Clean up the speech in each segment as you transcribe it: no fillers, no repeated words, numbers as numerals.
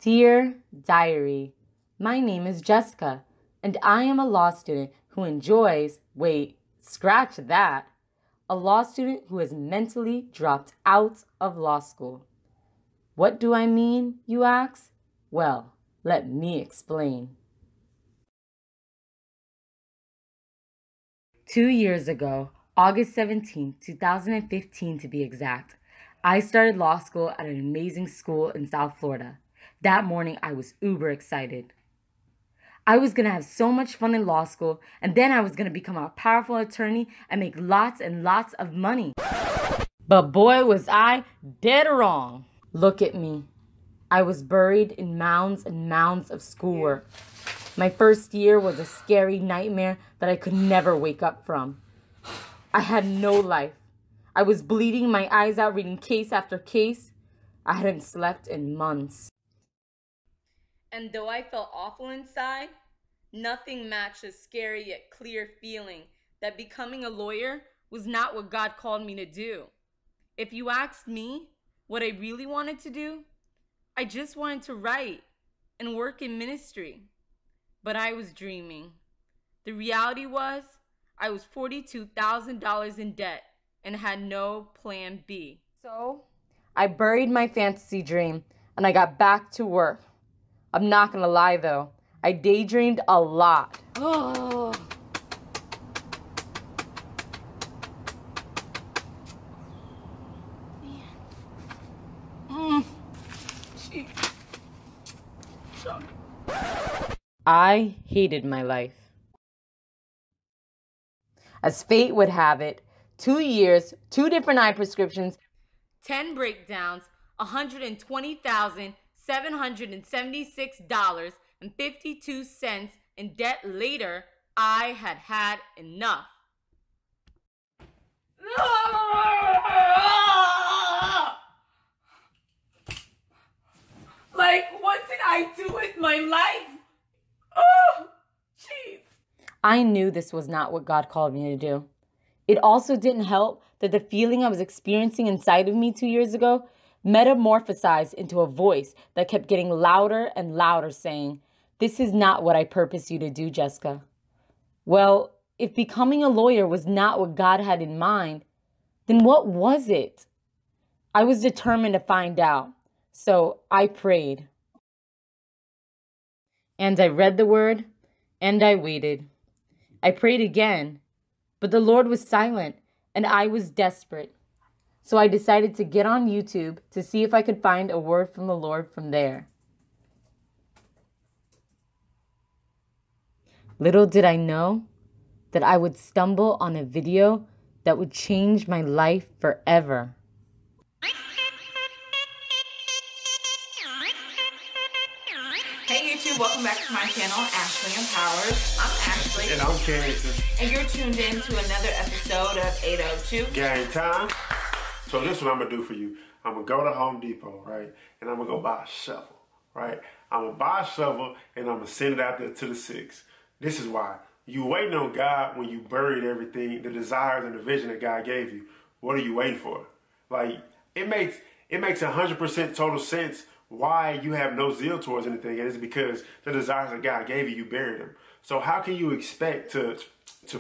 Dear Diary, my name is Jessica, and I am a law student who enjoys, wait, scratch that, a law student who has mentally dropped out of law school. What do I mean, you ask? Well, let me explain. 2 years ago, August 17, 2015 to be exact, I started law school at an amazing school in South Florida. That morning, I was uber excited. I was going to have so much fun in law school, and then I was going to become a powerful attorney and make lots and lots of money. But boy, was I dead wrong. Look at me. I was buried in mounds and mounds of schoolwork. My first year was a scary nightmare that I could never wake up from. I had no life. I was bleeding my eyes out reading case after case. I hadn't slept in months. And though I felt awful inside, nothing matched the scary yet clear feeling that becoming a lawyer was not what God called me to do. If you asked me what I really wanted to do, I just wanted to write and work in ministry. But I was dreaming. The reality was I was $42,000 in debt and had no plan B. So I buried my fantasy dream and I got back to work. I'm not gonna lie though, I daydreamed a lot. Oh. I hated my life. As fate would have it, 2 years, 2 different eye prescriptions, 10 breakdowns, $120,776.52 in debt later, I had had enough. Like, what did I do with my life? Oh, jeez. I knew this was not what God called me to do. It also didn't help that the feeling I was experiencing inside of me 2 years ago metamorphosized into a voice that kept getting louder and louder saying, "This is not what I purpose you to do, Jessica." Well, if becoming a lawyer was not what God had in mind, then what was it? I was determined to find out, so I prayed. And I read the word, and I waited. I prayed again, but the Lord was silent, and I was desperate. So I decided to get on YouTube to see if I could find a word from the Lord from there. Little did I know that I would stumble on a video that would change my life forever. Hey YouTube, welcome back to my channel, Ashley Empowers. I'm Ashley. And I'm Carrington. And you're tuned in to another episode of 802 Gang Time. So this is what I'm going to do for you. I'm going to go to Home Depot, right? And I'm going to go buy a shovel, right? I'm going to buy a shovel and I'm going to send it out there to the 6. This is why. You waiting on God when you buried everything, the desires and the vision that God gave you. What are you waiting for? Like, it makes 100% total sense why you have no zeal towards anything, and it's because the desires that God gave you, you buried them. So how can you expect to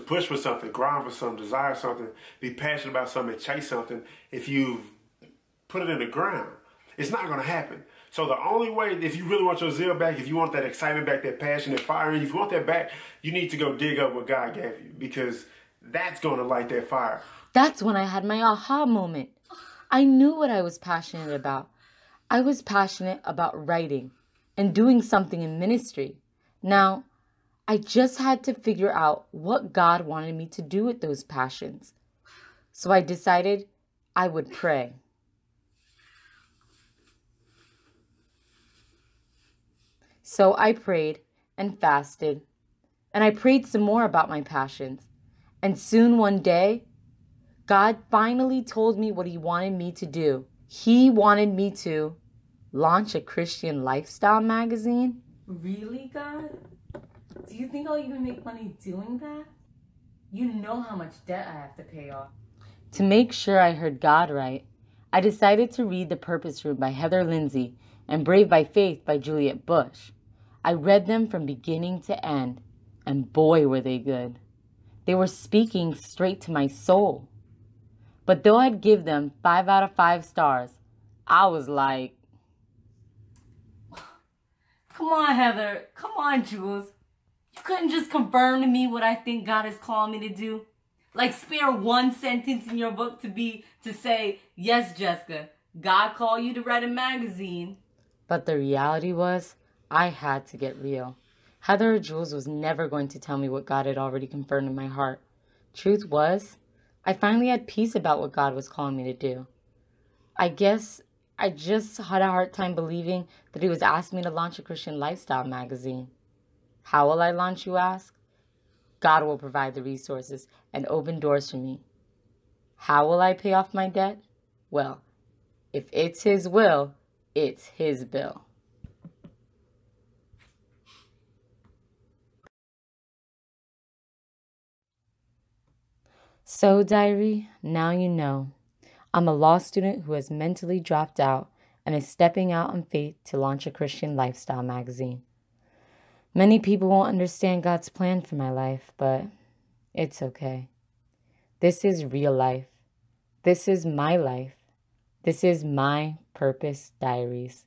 push for something, grind for something, desire something, be passionate about something, and chase something if you've put it in the ground? It's not going to happen. So the only way, if you really want your zeal back, if you want that excitement back, that passion, that fire, if you want that back, you need to go dig up what God gave you, because that's going to light that fire. That's when I had my aha moment. I knew what I was passionate about. I was passionate about writing and doing something in ministry. Now, I just had to figure out what God wanted me to do with those passions. So I decided I would pray. So I prayed and fasted, and I prayed some more about my passions. And soon one day, God finally told me what He wanted me to do. He wanted me to launch a Christian lifestyle magazine. Really, God? Do you think I'll even make money doing that? You know how much debt I have to pay off. To make sure I heard God right, I decided to read The Purpose Room by Heather Lindsey and Brave by Faith by Juliette Bush. I read them from beginning to end, and boy were they good. They were speaking straight to my soul. But though I'd give them 5 out of 5 stars, I was like, come on, Heather. Come on, Jules. You couldn't just confirm to me what I think God is calling me to do? Like spare one sentence in your book to say, yes, Jessica, God called you to write a magazine. But the reality was, I had to get real. Heather or Jules was never going to tell me what God had already confirmed in my heart. Truth was, I finally had peace about what God was calling me to do. I guess I just had a hard time believing that he was asking me to launch a Christian lifestyle magazine. How will I launch, you ask? God will provide the resources and open doors for me. How will I pay off my debt? Well, if it's his will, it's his bill. So, diary, now you know. I'm a law student who has mentally dropped out and is stepping out on faith to launch a Christian lifestyle magazine. Many people won't understand God's plan for my life, but it's okay. This is real life. This is my life. This is my Purpose Diaries.